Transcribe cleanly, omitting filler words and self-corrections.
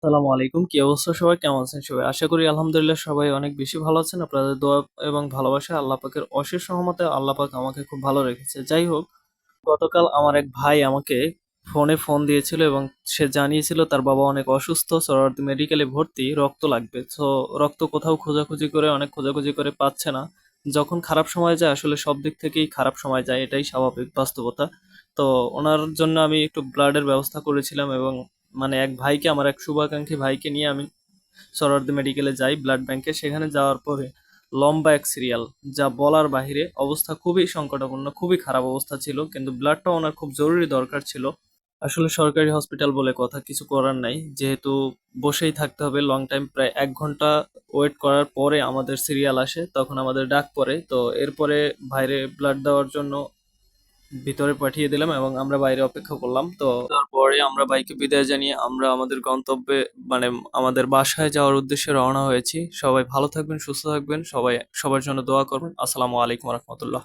আসসালামু আলাইকুম। কি অবস্থা সবাই? কেমন আছেন সবাই? আশা করি আলহামদুলিল্লাহ সবাই অনেক বেশি ভালো আছেন। আপনাদের দোয়া এবং ভালোবাসায় আল্লাহ পাকের অশেষ রহমতে আল্লাহ পাক আমাকে খুব ভালো রেখেছে। যাই হোক, গতকাল আমার এক ভাই আমাকে ফোন দিয়েছিল এবং সে জানিয়েছিল তার বাবা অনেক অসুস্থ, সোহরাওয়ার্দী মেডিকেলে ভর্তি, রক্ত লাগবে। সো রক্ত কোথাও খোঁজাখুঁজি করে অনেক খোঁজাখুঁজি করে পাচ্ছে না। যখন খারাপ সময় যায় আসলে সব দিক থেকেই খারাপ সময় যায়, এটাই স্বাভাবিক বাস্তবতা। তো ওনার জন্য আমি একটু ব্লাডের ব্যবস্থা করেছিলাম এবং মানে এক ভাইকে, আমার এক শুভাকাঙ্ক্ষী ভাইকে নিয়ে আমি সোহরাওয়ার্দী মেডিকেলে যাই, ব্লাড ব্যাংকে। সেখানে যাওয়ার পরে লম্বা এক সিরিয়াল, যা বলার বাহিরে। অবস্থা খুবই সংকটাপন্ন, খুবই খারাপ অবস্থা ছিল, কিন্তু ব্লাডটা ওনার খুব জরুরি দরকার ছিল। আসলে সরকারি হসপিটাল বলে কথা, কিছু করার নাই, যেহেতু বসেই থাকতে হবে লং টাইম, প্রায় 1 ঘন্টা ওয়েট করার পরে আমাদের সিরিয়াল আসে, তখন আমাদের ডাক পড়ে। তো এরপরে বাইরে ব্লাড দেওয়ার জন্য ভিতরে পাঠিয়ে দিলাম এবং আমরা বাইরে অপেক্ষা করলাম। তো তারপরে আমরা বাইকে বিদায় জানিয়ে আমরা আমাদের গন্তব্যে, মানে আমাদের বাসায় যাওয়ার উদ্দেশ্যে রওনা হয়েছি। সবাই ভালো থাকবেন, সুস্থ থাকবেন, সবাই সবার জন্য দোয়া করবেন। আসসালামু আলাইকুম রহমতুল্লাহ।